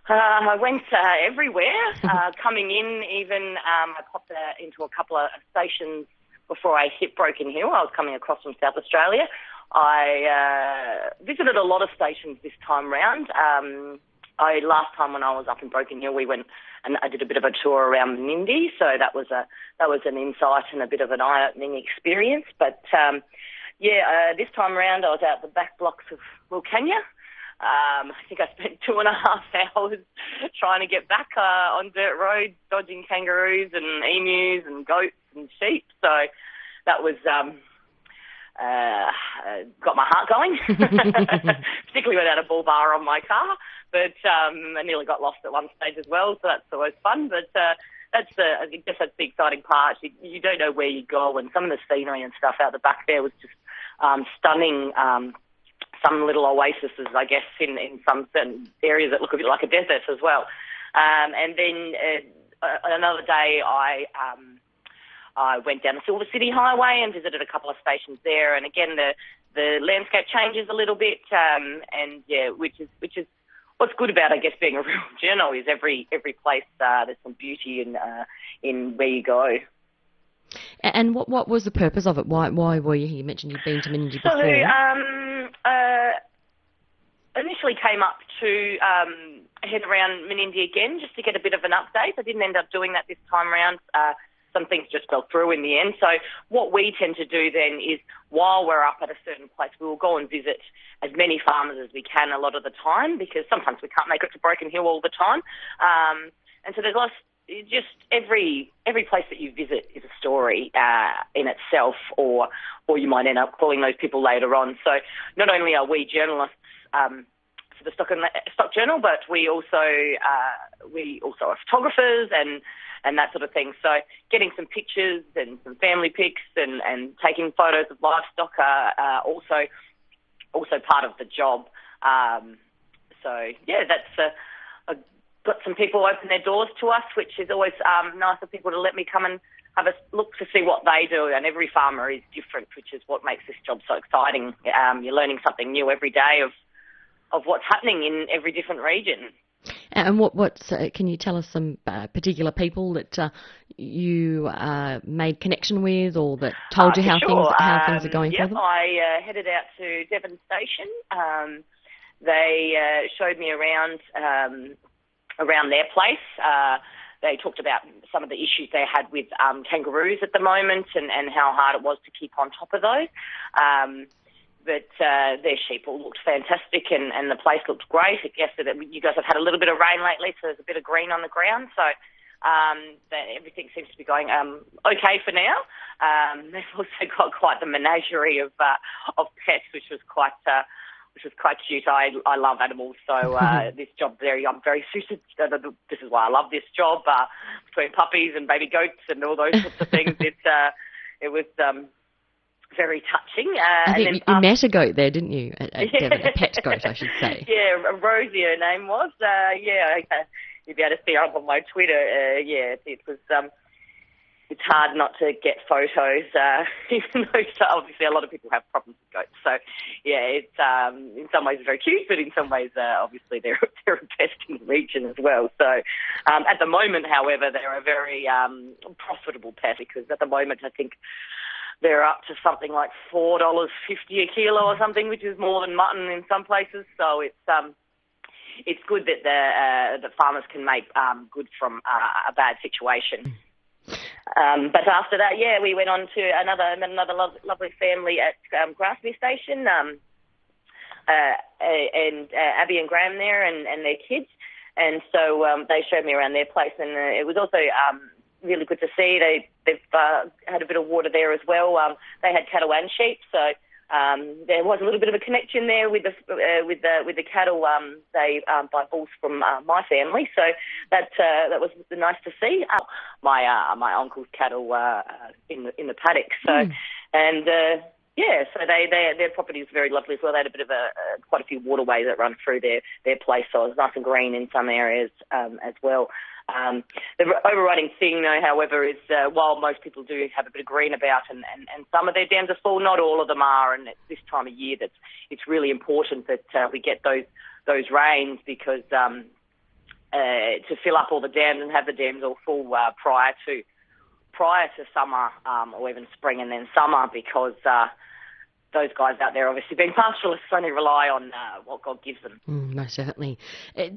I went everywhere. Coming in, even I popped into a couple of stations before I hit Broken Hill. I was coming across from South Australia. I visited a lot of stations this time round. Last time when I was up in Broken Hill, we went and I did a bit of a tour around Menindee, so that was an insight and a bit of an eye-opening experience. But this time around I was out the back blocks of Wilcannia. I think I spent 2.5 hours trying to get back on dirt roads, dodging kangaroos and emus and goats and sheep. So that was got my heart going, particularly without a bull bar on my car. But I nearly got lost at one stage as well, so that's always fun. But I guess that's the exciting part. You don't know where you go, and some of the scenery and stuff out the back there was just stunning. Some little oases, I guess, in some certain areas that look a bit like a desert as well. And then another day I went down the Silver City Highway and visited a couple of stations there. And again, the landscape changes a little bit, which is what's good about, I guess, being a real journal is every place there's some beauty in where you go. And what was the purpose of it? Why were you here? You mentioned you'd been to Menindee before. Initially came up to head around Menindee again just to get a bit of an update. I didn't end up doing that this time around. Some things just fell through in the end. So what we tend to do then is while we're up at a certain place, we will go and visit as many farmers as we can a lot of the time, because sometimes we can't make it to Broken Hill all the time. And so there's lots. Just every place that you visit is a story in itself, or you might end up calling those people later on. So not only are we journalists for the Stock Journal, but we also are photographers and that sort of thing. So getting some pictures and some family pics and taking photos of livestock are also part of the job. That's got some people open their doors to us, which is always nice of people to let me come and have a look to see what they do. And every farmer is different, which is what makes this job so exciting. You're learning something new every day of what's happening in every different region. And can you tell us some particular people that you made connection with, or that told you how things are going for them? I headed out to Devon Station. They showed me around their place. They talked about some of the issues they had with kangaroos at the moment and how hard it was to keep on top of those. But their sheep all looked fantastic and the place looked great. I guess that you guys have had a little bit of rain lately, so there's a bit of green on the ground. So everything seems to be going okay for now. They've also got quite the menagerie of pets, which was quite cute. I love animals, so this job I'm very suited. This is why I love this job. Between puppies and baby goats and all those sorts of things, it was very touching. I think you met a goat there, didn't you? A pet goat, I should say. Yeah, Rosie, her name was. You'll be able to see her up on my Twitter. It was. It's hard not to get photos, even though obviously a lot of people have problems with goats. So, it's in some ways very cute, but in some ways, obviously, they're a pest in the region as well. So, at the moment, however, they're a very profitable pest, because at the moment, I think they're up to something like $4.50 a kilo or something, which is more than mutton in some places. So it's good that the farmers can make good from a bad situation. But after that, we went on to another lovely family at Grassmere Station, and Abby and Graham there and their kids. And so they showed me around their place, and it was also really good to see. They've had a bit of water there as well. They had cattle and sheep, so there was a little bit of a connection there with the cattle. They buy bulls from my family, so that was nice to see. My uncle's cattle in the paddock. So so their property is very lovely as well. They had a bit of quite a few waterways that run through their place, so it was nice and green in some areas as well. The overriding thing, though, however, is while most people do have a bit of green about, and some of their dams are full, not all of them are, and it's this time of year that it's really important that we get those rains, because to fill up all the dams and have the dams all full prior to summer or even spring and then summer, because those guys out there, obviously being pastoralists, only rely on what God gives them. Most certainly.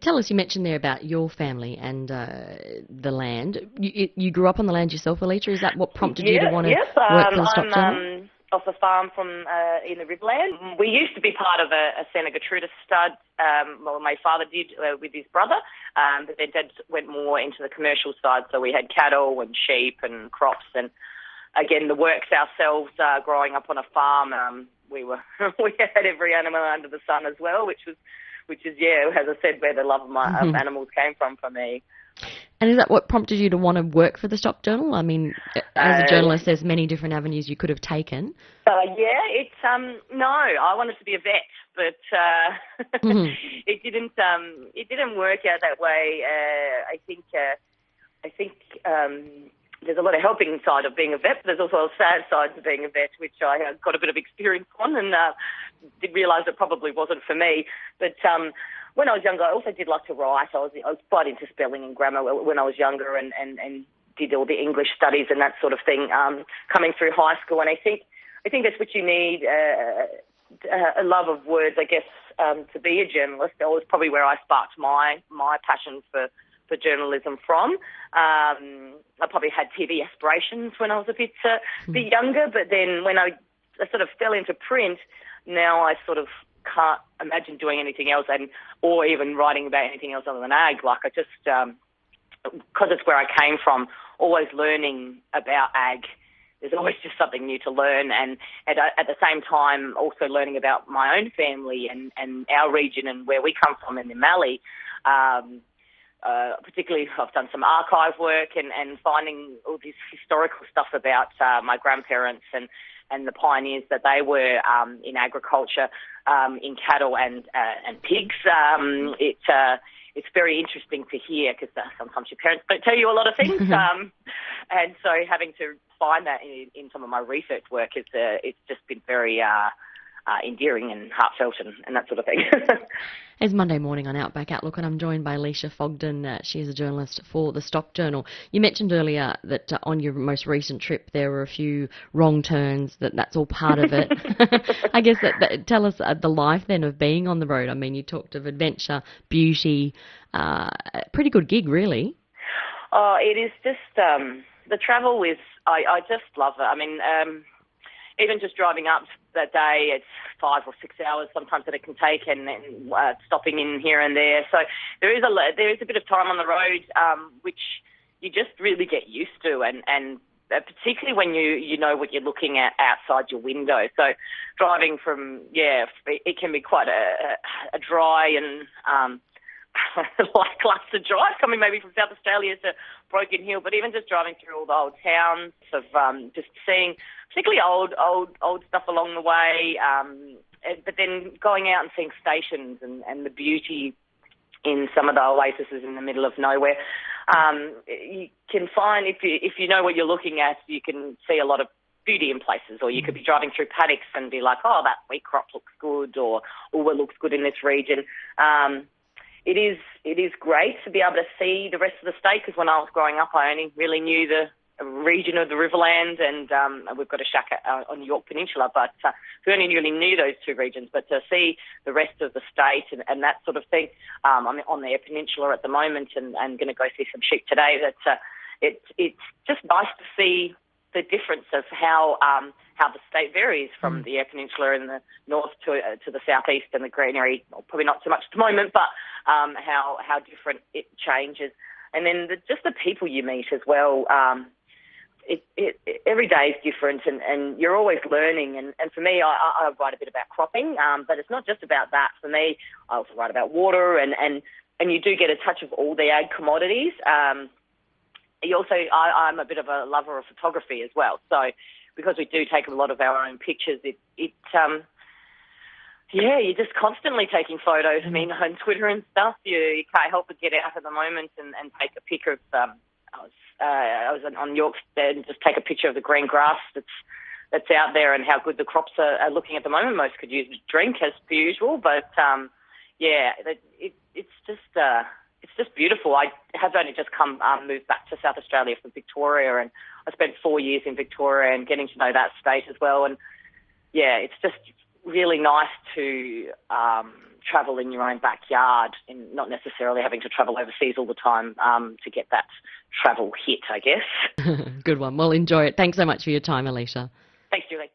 Tell us, you mentioned there about your family and the land. You grew up on the land yourself, Alisha? Is that what prompted you to want to work for the Stock Journal? Off a farm from in the Riverland. We used to be part of a Senegatruda stud. Well, my father did with his brother, but then Dad went more into the commercial side. So we had cattle and sheep and crops, and again the works ourselves. Growing up on a farm, we had every animal under the sun as well, which is as I said, where the love of my animals came from for me. And is that what prompted you to want to work for the Stock Journal? I mean, as a journalist, there's many different avenues you could have taken. It's no, I wanted to be a vet, but it didn't work out that way. I think there's a lot of helping side of being a vet, but there's also a sad side to being a vet, which I got a bit of experience on, and did realise it probably wasn't for me. But when I was younger, I also did like to write. I was quite into spelling and grammar when I was younger, and did all the English studies and that sort of thing coming through high school. And I think that's what you need, a love of words, I guess, to be a journalist. That was probably where I sparked my passion for journalism from. I probably had TV aspirations when I was a bit younger, but then when I sort of fell into print, now I sort of can't imagine doing anything else, or even writing about anything else other than ag. Like, I just, because it's where I came from, always learning about ag. There's always just something new to learn, and at the same time also learning about my own family and our region and where we come from in the Mallee. Particularly, I've done some archive work and finding all this historical stuff about my grandparents and the pioneers that they were in agriculture, in cattle and pigs. It's very interesting to hear, because sometimes your parents don't tell you a lot of things, and so having to find that in some of my research work, it's just been very endearing and heartfelt and that sort of thing. It's Monday morning on Outback Outlook, and I'm joined by Alisha Fogden. She is a journalist for the Stock Journal. You mentioned earlier that on your most recent trip there were a few wrong turns, that's all part of it. I guess tell us the life then of being on the road. I mean, you talked of adventure, beauty, pretty good gig, really. Oh, it is just, the travel is, I just love it. I mean, even just driving up that day, it's 5 or 6 hours sometimes that it can take, and stopping in here and there. So there is a bit of time on the road, which you just really get used to, and particularly when you know what you're looking at outside your window. So driving from, it can be quite a dry and lackluster drive, coming maybe from South Australia to Broken Hill, but even just driving through all the old towns, of just seeing particularly old stuff along the way, but then going out and seeing stations and the beauty in some of the oases in the middle of nowhere. You can find, if you know what you're looking at, you can see a lot of beauty in places, or you could be driving through paddocks and be like, oh, that wheat crop looks good, or what looks good in this region. It is great to be able to see the rest of the state, because when I was growing up, I only really knew the region of the Riverland, and we've got a shack on the York Peninsula, but we only really knew those two regions. But to see the rest of the state and that sort of thing, I'm on the Peninsula at the moment, and going to go see some sheep today. It's just nice to see the difference of how the state varies from the Eyre Peninsula in the north to the southeast and the greenery. Well, probably not so much at the moment, but how different it changes. And then just the people you meet as well. Every day is different, and you're always learning. And for me, I write a bit about cropping, but it's not just about that. For me, I also write about water, and you do get a touch of all the ag commodities. I'm a bit of a lover of photography as well. So because we do take a lot of our own pictures, you're just constantly taking photos. I mean, on Twitter and stuff, you can't help but get out at the moment and take a pic of. I was on York and just take a picture of the green grass that's out there and how good the crops are looking at the moment. Most could use a drink as per usual, but it's just it's just beautiful. I have only just moved back to South Australia from Victoria, and I spent 4 years in Victoria and getting to know that state as well. And yeah, it's just really nice to travel in your own backyard and not necessarily having to travel overseas all the time to get that travel hit, I guess. Good one. Well, enjoy it. Thanks so much for your time, Alisha. Thanks, Julie.